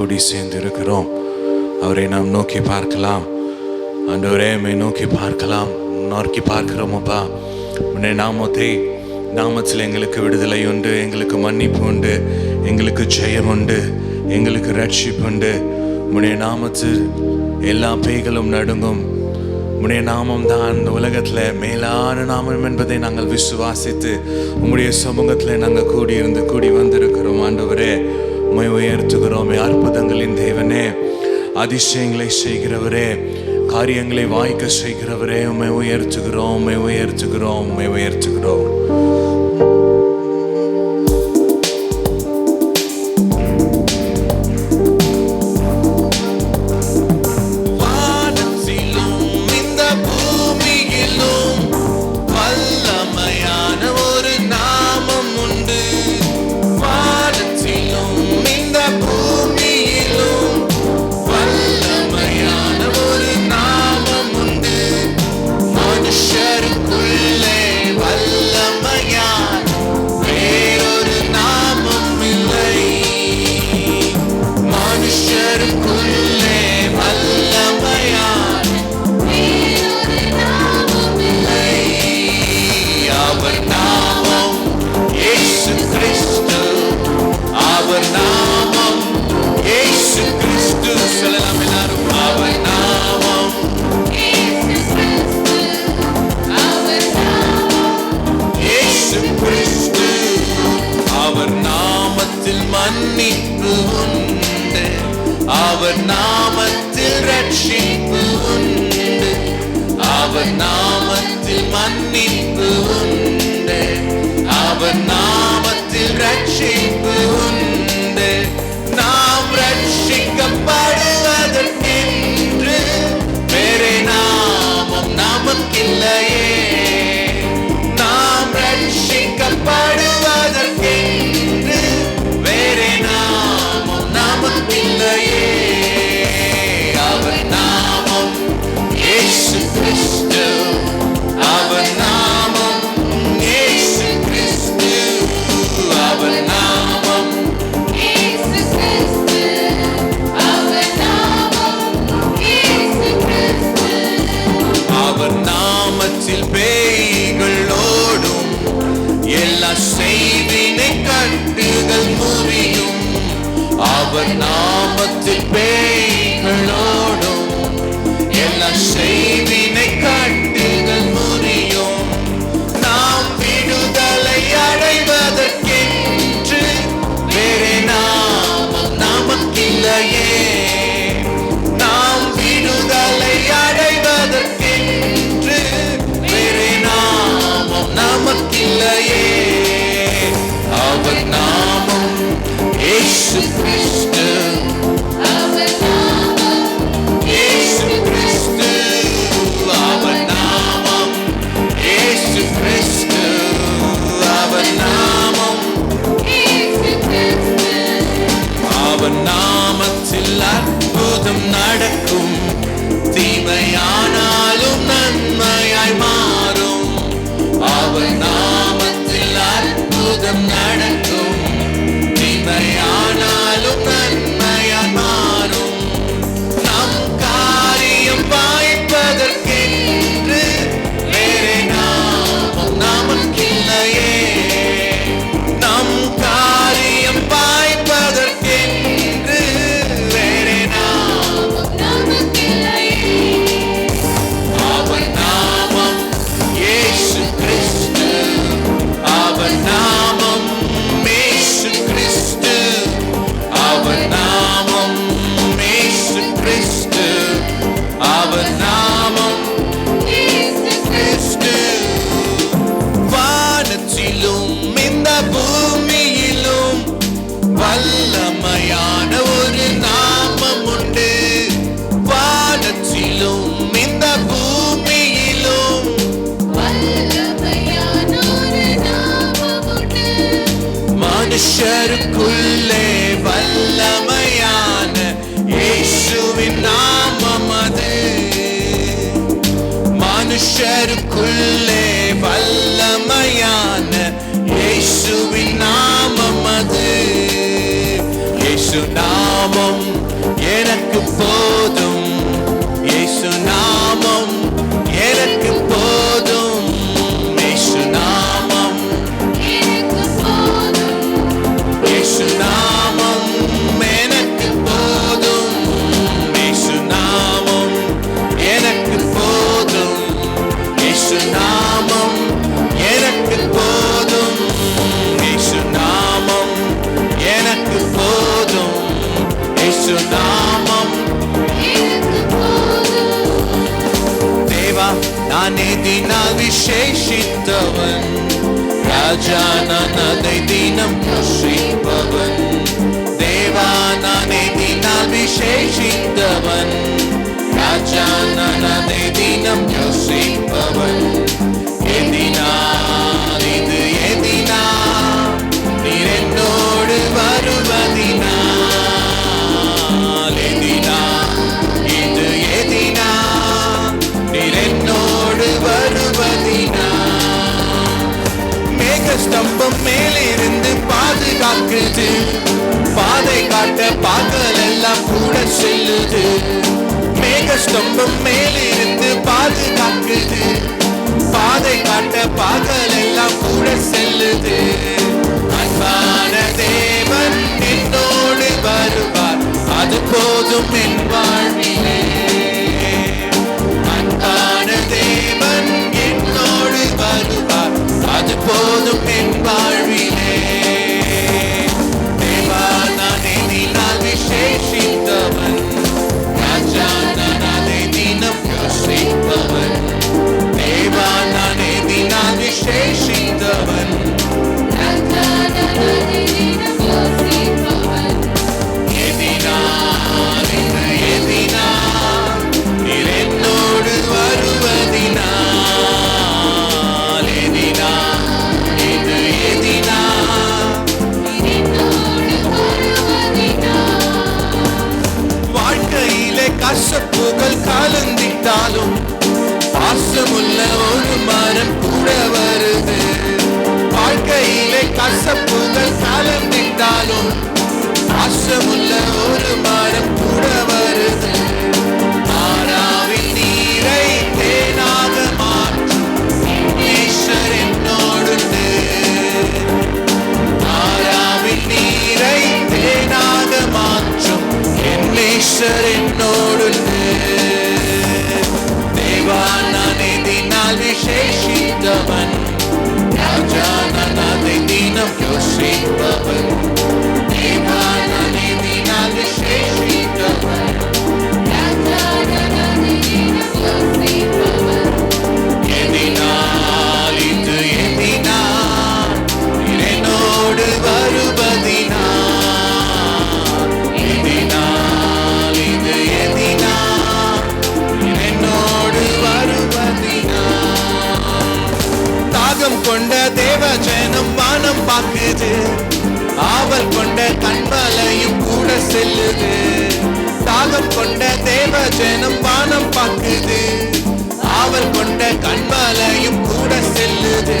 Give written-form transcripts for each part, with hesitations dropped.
கூடி சேர்ந்து இருக்கிறோம். அவரை நாம் நோக்கி பார்க்கலாம். ஆண்டவரே, உம்மை நோக்கி பார்க்கலாம். நோக்கி பார்க்கிறோம் அப்பா. உன்னுடைய நாமத்தில் எங்களுக்கு விடுதலை உண்டு, எங்களுக்கு மன்னிப்பு உண்டு, எங்களுக்கு ஜெயம் உண்டு, எங்களுக்கு ரட்சிப்பு உண்டு. உன்னுடைய நாமத்தில் எல்லா பேய்களும் நடுங்கும். உம்முடைய நாமம் தான் இந்த உலகத்தில் மேலான நாமம் என்பதை நாங்கள் விசுவாசித்து உம்முடைய சமூகத்தில் நாங்கள் கூடி வந்திருக்கிறோம். ஆண்டவரே, உம்மை உயர்த்துகிறோம். அற்புதங்களின் தேவனே, அதிசயங்களை செய்கிறவரே, காரியங்களை வாய்க்க செய்கிறவரே, உம்மை உயர்த்துகிறோம், உம்மை உயர்த்துகிறோம், உம்மை உயர்த்துகிறோம். அவர் நாமத்தில் ரட்சிப்பு உண்டு, அவர் நாமத்தில் மன்னிப்பு உண்டு, அவர் நாமத்தில் ரட்சிப்பு உண்டு. நாம் ரட்சிக்கப்படுவதற்கென்று வேறே நாமம் நமக்கில்லையே. நாம் ரட்சிக்கப்படுவதற்கென்று வேறே நாமம் நமக்கில்லையே. அவர் நாமம் இயேசு கிறிஸ்து, அவர் நாமம் இயேசு கிறிஸ்து, அவர் நாமம் இயேசு கிறிஸ்து, அவர் நாமம் இயேசு கிறிஸ்து. அவர் நாமத்தில் பேய்கள் ஓடும், எல்லா செய்வினை கட்டுகள் முறியும். அவர் நாமத்தில் பேய்கள் ஓடும், எல்லா செய்வினை கட்டுகள் முறியும். நாம் விடுதலை அடைவதற்கென்று வேறே நாமம் நமக்கில்லையே. நாம் விடுதலை அடைவதற்கென்று வேறே நாமம் நமக்கில்லையே. அவர் நாமம் இயேசு கிறிஸ்து, அவர் நாமம் இயேசு கிறிஸ்து, அவர் நாமம் இயேசு கிறிஸ்து, அவர் நாமம் இயேசு கிறிஸ்து. அவர் நாமத்தில் அற்புதம் நடக்கும், தீமையானாலும் நன்மையாய் மாறும். அவர் நாமத்தில் அற்புதம் நடக்கும், தீமையானாலும் நன்மையாய் மாறும். நம் காரியம் வாய்ப்பதற்கென்று வேறே நாமம் நமக்கில்லையே. நம் காரியம் வாய்ப்பதற்கென்று வேறே நாமம் நமக்கில்லையே. அவர் நாமம் இயேசு கிறிஸ்து, அவர் நாமம் இயேசு கிறிஸ்து, அவர் நாமம் இயேசு கிறிஸ்து, அவர் நாமம் இயேசு கிறிஸ்து. வானத்திலும் இந்த பூமியிலும் வல்லமையான ஒரு நாமம் உண்டு. வானத்திலும் இந்த பூமியிலும் வல்லமையான ஒரு நாமம் உண்டு. மனுஷருக்குள்ளே வல்லமையான இயேசுவின் நாமம் அது. மனுஷருக்குள்ளே வல்லமையான இயேசுவின் நாமம் அது. இயேசு நாமம் நாமம் எனக்கு போதும், இயேசு நாமம் எனக்கு போதும், இயேசு நாமம் எனக்கு போதும், இயேசு நாமம் எனக்கு போதும், இயேசு நாமம் எனக்கு போதும், இயேசு நாமம் எனக்கு போதும், இயேசு நாமம் எனக்கு போதும், இயேசு நாமம் எனக்கு போதும். தேவா நான் எதினால் விசேஷித்தவன், ராஜா நான் அதை தினம் யோசிப்பவன். தேவா நான் எதினால் விசேஷித்தவன், ராஜா நான் அதை தினம் யோசிப்பவன். எதினால் இது எதினால் நீர் என்னோடு வருவதினால், எதினால் இது எதினால் நீர் என்னோடு வருவதினால். மேக ஸ்தம்பம் மேலிருந்து பாதுகாக்குது, பாதை காட்ட பகல் எல்லாம் கூட செல்லுது. மேக ஸ்தம்பம் மேலிருந்து பாதுகாக்குது, பாதை காட்ட பகல் எல்லாம் கூட செல்லுது. அன்பான தேவன் என்னோடு வருவார், அது போதும் என் வாழ்விலே. அன்பான தேவன் என்னோடு வருவார், அது போதும் என் வாழ்விலே. தேவா நான் எதினால் விசேஷித்தவன், ராஜா நான் அதை தினம் யோசிப்பவன். தேவா நான் எதினால் விசேஷித்தவன், ராஜா நான் அதை தினம் யோசிப்பவன். எதினால் இது எதினால் நீர் என்னோடு வருவதினால், எதினால் இது எதினால் நீர் என்னோடு வருவதினால். வாழ்க்கையிலே கசப்புகள் கலந்திட்டாலும் பாசமுள்ள ஒரு மரம் கூட வருது. வாழ்க்கையிலே கசப்புகள் கலந்திட்டாலும் பாசமுள்ள ஒரு மரம் கூட வருது. ஆறாவின் நீரை தேனாக மாற்றும் ஈஸ்வர் என்னோடுண்டு. ஆறாவின் நீரை தேனாக மாற்றும் என் ஈஸ்வர் என்னோடுண்டு. தேவா நான் எதினால் விசேஷித்தவன், ராஜா நான் அதை தினம் யோசிப்பவன். தேவா நான் எதினால் விசேஷித்தவன், ராஜா நான் அதை தினம் யோசிப்பவன். எதினால் இது எதினால் நீர் என்னோடு வருவதினால், எதினால் இது எதினால் நீர் என்னோடு வருவதினால். தாகம் கொண்ட தேவஜனம் வானம் பார்க்குது, ஆவல் கொண்ட கண்மலையும் கூட செல்லுது. தாகம் கொண்ட தேவஜனம் வானம் பார்க்குது, ஆவல் கொண்ட கண்மலையும் கூட செல்லுது.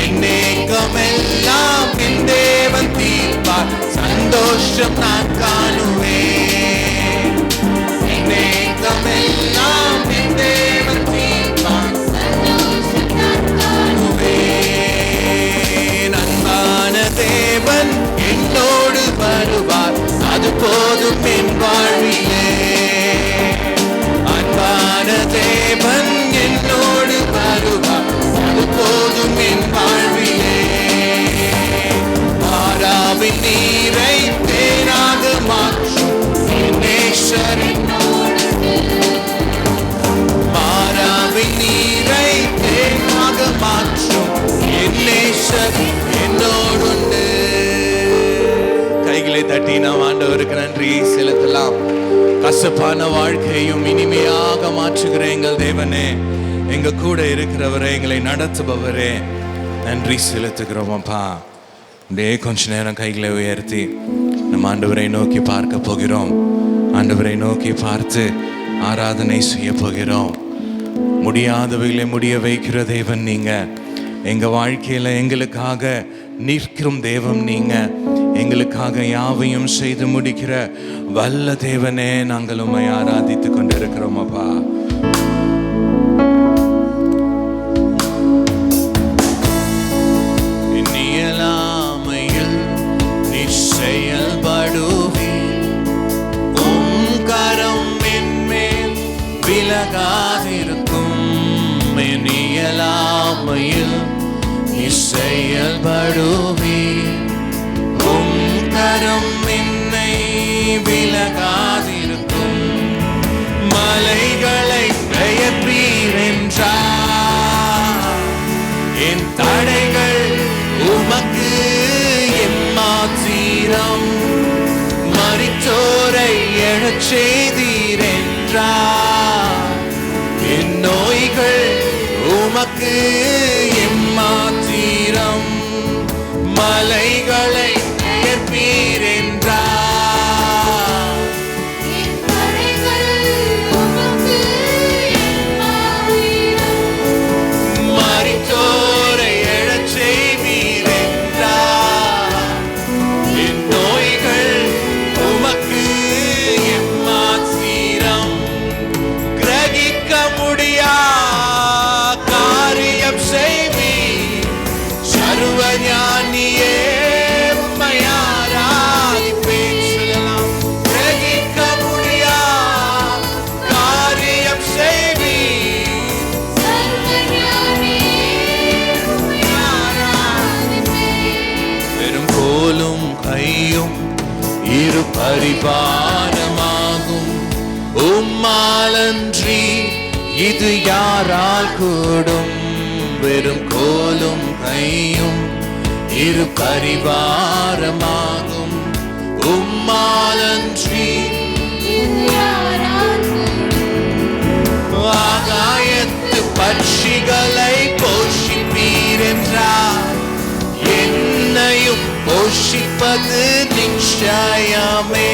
என் ஏக்கமெல்லாம் என் தேவன் தீர்ப்பார், சந்தோஷம் நான் காணுவேன். என் ஏக்கமெல்லாம் என் தேவன் தீர்ப்பார், சந்தோஷம் நான் காணுவேன். அன்பான தேவன் என்னோடு வருவார், அது போதும் என் வாழ்விலே. அன்பான தேவன் என்னோடு வருவார், அது போதும் என் வாழ்விலே. மாறாவின் நீரை தேனாக மாற்றும் என் நேசர் என்னோடு. மாறாவின் நீரை தேனாக மாற்றும் என் நேசர் என்னோடுண்டு. கைகளை தட்டி நாம் ஆண்டவருக்கு நன்றி செலுத்தலாம். கசப்பான வாழ்க்கையும் இனிமையாக மாற்றுகிற எங்கள் தேவனே, எங்க கூட இருக்கிறவரே, எங்களை நடத்துபவரே, நன்றி செலுத்துகிறோம் அப்பா. அப்படியே கொஞ்ச நேரம் கைகளை உயர்த்தி நம்ம ஆண்டவரை நோக்கி பார்க்க போகிறோம். ஆண்டவரை நோக்கி பார்த்து ஆராதனை செய்ய போகிறோம். முடியாதவைகளை முடிய வைக்கிற தேவன் நீங்க. எங்க வாழ்க்கையில எங்களுக்காக நிற்கும் தேவன் நீங்க. எங்களுக்காக யாவையும் செய்து முடிக்கிற வல்ல தேவனே, நாங்கள் உம்மை ஆராதித்துக் கொண்டிருக்கிறோம் அப்பா. இயலாமையில் நீ செயல்படுவே, உம் கரம் என்மேல் விலகாதிருக்கும். இயலாமையில் நீ செயல்படுவே, உம் கரம் என்னை விலகாதிருக்கும். மலைகளை பெயர்ப்பீர் என்றார், என் தடைகள் உமக்கு எம்மாத்திரம். மரித்தோரை எழச் செய்தீர் என்றார், என் நோய்கள் உமக்கு எம்மாத்திரம். மலைகளை பெயர்ப்பீர் என்றார், மரித்தோரை எழச் செய்வீர் என்றார், என் நோய்கள் உமக்கு எம்மாத்திரம். கிரகிக்க முடியா காரியம் செய்வீர், சர்வ ஞானியே உம்மை ஆராதிப்பேன். சொல்லலாம். கிரகிக்க முடியா காரியம் செய்வீர், வெறும் கோலும் கையும் இரு பரிபாரமாகும். உம்மாலன்றி இது யாரால் கூடும்? வெறும் கோலும் கையும் இரு பரிவாரமாகும். உம்மாலன்றி ஆகாயத்து பட்சிகளை போஷிப்பீர் என்றார், என்னையும் போஷிப்பது நிச்சயமே.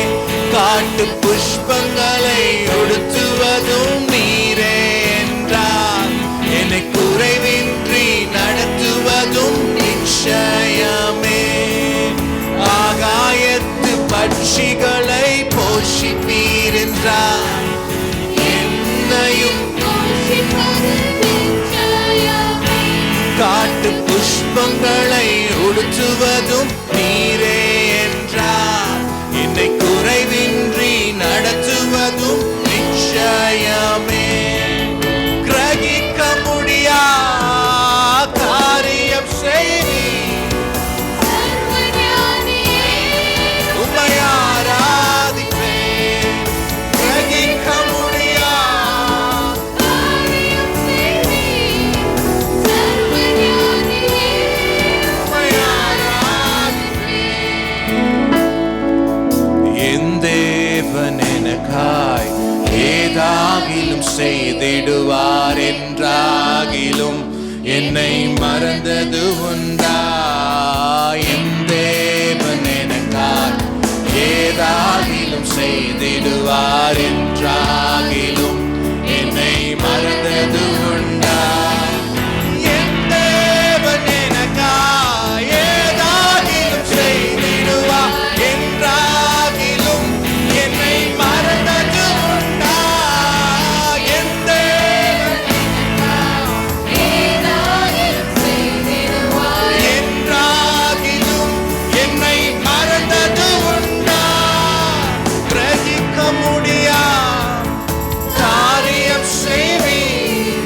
காட்டு புஷ்பங்களை உடுத்துவதும் நீரே என்றார், என்னை குறைவின்றி நடத்துவதும் நிச்சயமே. ஆகாயத்து பட்சிகளை போஷிப்பீர் என்றார், என்னையும் காட்டு புஷ்பங்களை உடுத்துவதும் நீரே என்றார், என்னை குறைவின்றி நடத்துவதும் நிச்சயமே. கிரகிக்க முடியா காரியம் செய்வீர், உம்மை ஆராதிப்பேன். கிரகிக்க முடியா உம்மை ஆராதிப்பேன். என் தேவன் எனக்காய் ஏதாகிலும் செய்திடுவார் என்றாகிலும் என்னை மறந்தது உண்டா? என் தேவன் எனக்காய் ஏதாகிலும் செய்திடுவார் என்றாகிலும் என்னை மறந்தது உண்டா? என் தேவன் எனக்காய் ஏதாகிலும் செய்திடுவார் என்றாகிலும் என்னை மறந்தது உண்டா? என் தேவன் என்றாகிலும் என்னை மறந்தது உண்டா? கிரகிக்க முடியா காரியம் செய்வீர்,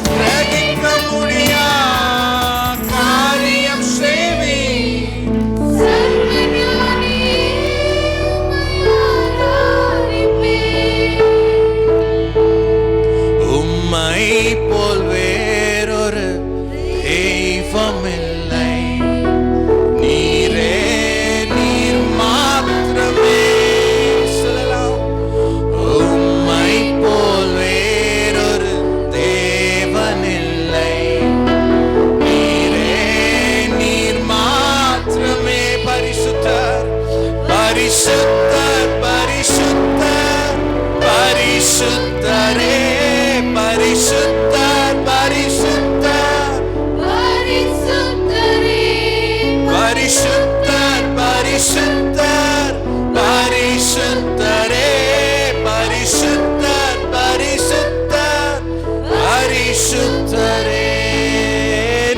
கிரகிக்க முடியா காரியம் செய்வீர். உம்மை போல் வேறொரு தெய்வமில்லை, நீரே நீர் மாத்திரமே. சொல்லலாம். உம்மை போல் வேறொரு தேவனில்லை, நீரே நீர் மாத்திரமே. பரிசுத்தர் பரிசுத்தர் பரிசுத்தர் பரிசுத்தரே, பரிசுத்தர் பரிசுத்தர் பரிசுத்தர் பரிசுத்தரே பரிசுத்தர் பரிசுத்தர் பரிசுத்தரே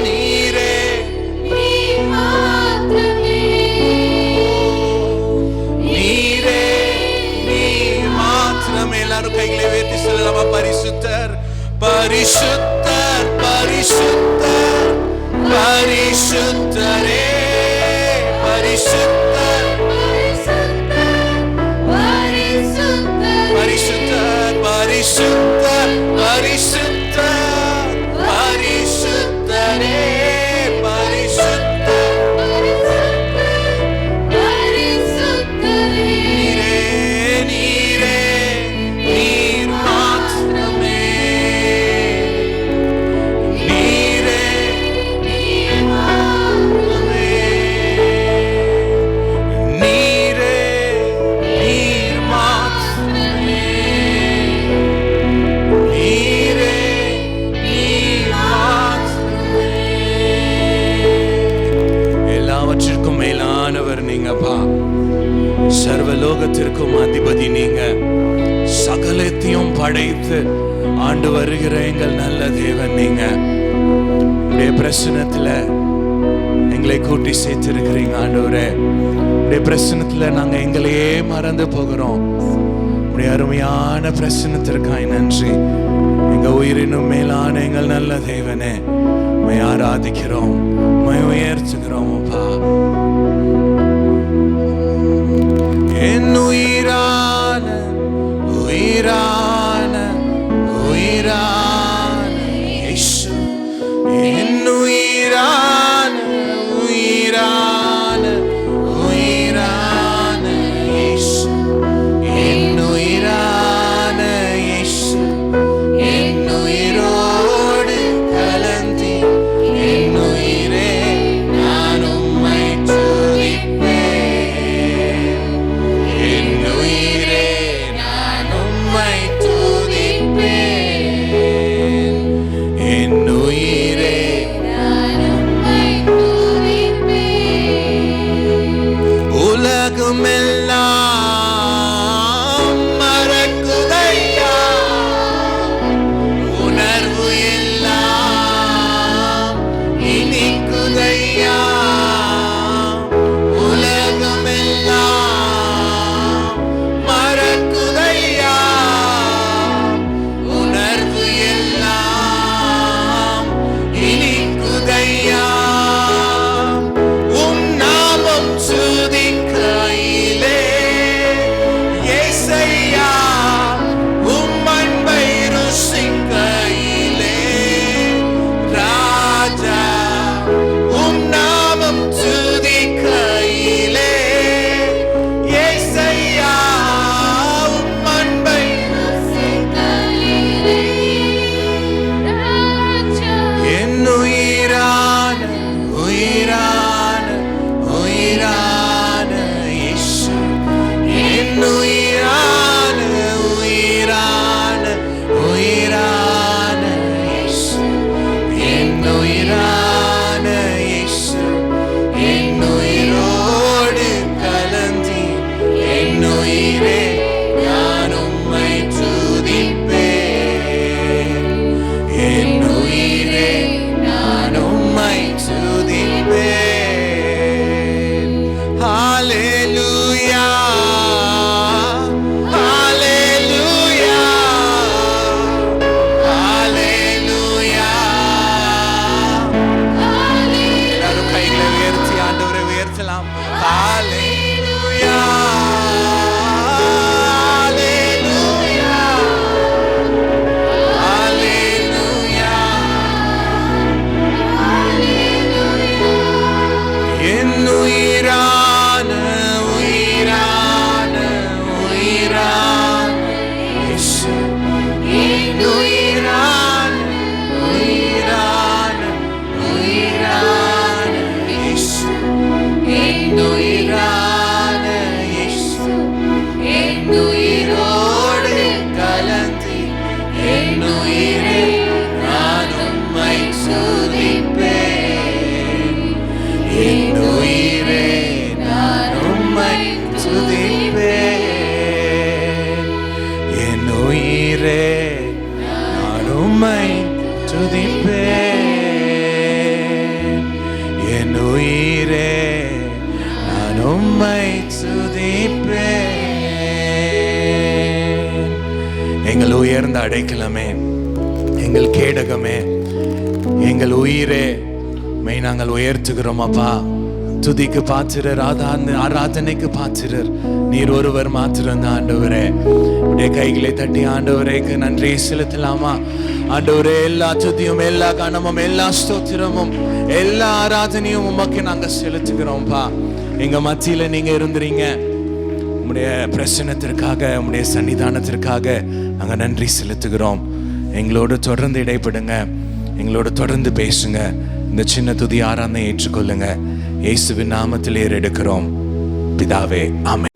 நீரே நீரே நீர் மாத்திரமே. எல்லாரும் கைகளை உயர்த்தி சொல்லலாமா? பரிசுத்தர் பரிசுத்தர் பரிசுத்தர் பரிசுத்தரே பரிசுத்தர் பரிசுத்தர் பரிசுத்தர் பரிசுத்தர் பரிசுத்தரே பரிசுத்தர் நீரே நீரே நீர் மாத்திரமே நீரே நீர் மாத்திரமே நீரே நீர் மாத்திரமே நீரே நீர் மாத்திரமே. எல்லாவற்றிற்கும் மேலானவர் நீங்கப்பா. சர்வலோகத்திற்கும் அதிபதி நீங்க. சகலத்தையும் படைத்து ஆண்டு வருகிற எங்கள் நல்ல தேவன் நீங்க. உடைய பிரசனத்துல எங்களை கூட்டி சேர்த்திருக்கிறீங்க ஆண்டவரே. உடைய பிரசனத்துல நாங்க எங்களையே மறந்து போகிறோம். உடைய அருமையான பிரசனத்திற்காய் நன்றி. எங்க உயிரினும் மேலான எங்கள் நல்ல தேவனே, உம்மை ஆராதிக்கிறோம், உம்மை உயர்த்துகிறோம் அப்பா. என் உயிரான உயிரான உயிரான இயேசு, என் உயிரான உயிரான உயிரான இயேசு, என் உயிரான இயேசு, என் உயிரோடு கலந்தி என் உயிரே நான் உம்மை துதிப்பேன். என் உயிரே நான் உம்மை துதிப்பேன். என் உயிரே நான் உம்மை துதிப்பேன். உயர்ந்த அடைக்கலமே, எங்கள் கேடகமே, எங்கள் உயிரே, மெய் நாங்கள் உயர்த்துகிறோம் அப்பா. துதிக்கு பாத்திரர், ஆராதனைக்கு பாத்திரர் நீர் ஒருவர் மாத்திரம் தான் ஆண்டவரே. உடைய கைகளை தட்டி ஆண்டவரேக்கு நன்றி செலுத்தலாமா? ஆண்டவரே, எல்லா துதியும், எல்லா கனமும், எல்லா ஸ்தோத்திரமும், எல்லா ஆராதனையும் உமக்கு நாங்க செலுத்துகிறோம்ப்பா. எங்க மத்தியில நீங்க இருந்துறீங்க. உம்முடைய பிரசன்னத்திற்காக, உம்முடைய சன்னிதானத்திற்காக நாங்க நன்றி செலுத்துகிறோம். எங்களோடு தொடர்ந்து இடைப்படுங்க, எங்களோடு தொடர்ந்து பேசுங்க. இந்த சின்ன துதி ஆராதனை ஏற்றுக்கொள்ளுங்க. இயேசுவின் நாமத்தில் ஏறெடுக்கிறோம் பிதாவே, ஆமென்.